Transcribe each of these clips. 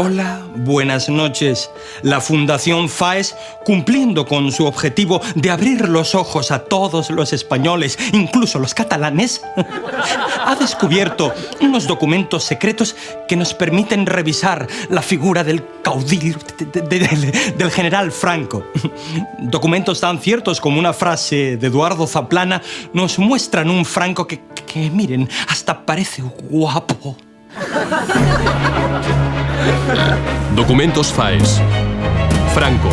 Hola, buenas noches. La Fundación FAES, cumpliendo con su objetivo de abrir los ojos a todos los españoles, incluso los catalanes, ha descubierto unos documentos secretos que nos permiten revisar la figura del caudillo, del general Franco. Documentos tan ciertos como una frase de Eduardo Zaplana nos muestran un Franco que miren, hasta parece guapo. Documentos FAES. Franco,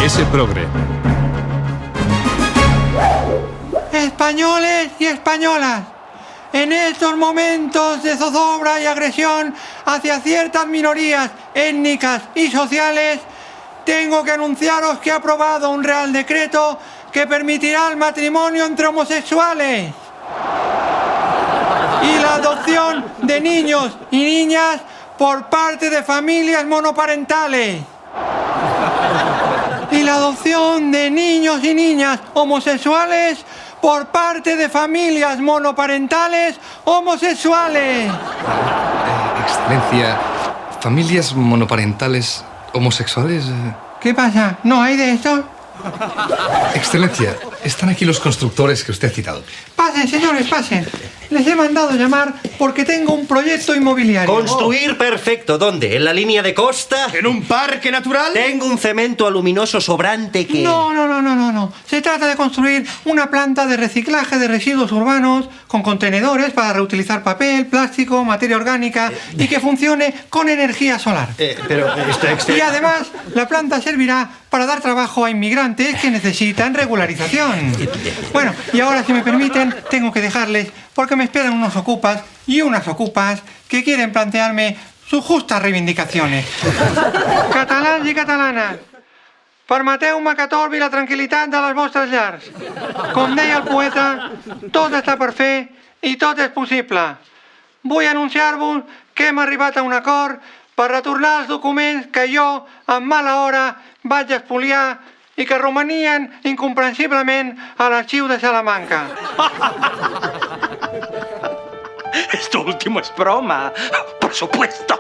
S. Progre. Españoles y españolas, en estos momentos de zozobra y agresión hacia ciertas minorías étnicas y sociales, tengo que anunciaros que he aprobado un Real Decreto que permitirá el matrimonio entre homosexuales y la adopción de niños y niñas por parte de familias monoparentales. Y la adopción de niños y niñas homosexuales por parte de familias monoparentales homosexuales. Excelencia, ¿familias monoparentales homosexuales? ¿Qué pasa? ¿No hay de eso? Excelencia, están aquí los constructores que usted ha citado. Pasen, señores, pasen. Les he mandado llamar porque tengo un proyecto inmobiliario. Construir perfecto. ¿Dónde? ¿En la línea de costa? ¿En un parque natural? Tengo un cemento aluminoso sobrante que... No. Se trata de construir una planta de reciclaje de residuos urbanos con contenedores para reutilizar papel, plástico, materia orgánica y que funcione con energía solar. Y además, la planta servirá para dar trabajo a inmigrantes que necesitan regularización. Bueno, y ahora, si me permiten, tengo que dejarles porque me esperan unos ocupas y unas ocupas que quieren plantearme sus justas reivindicaciones. Catalans i catalanes, permeteu-me que torbi la tranquil·litat de les vostres llars. Com deia el poeta, tot està per fer i tot és possible. Vull anunciar-vos que hem arribat a un acord per retornar els documents que jo, en mala hora, vaig expoliar i que romanien incomprensiblement a l'arxiu de Salamanca. Esto último es broma, por supuesto.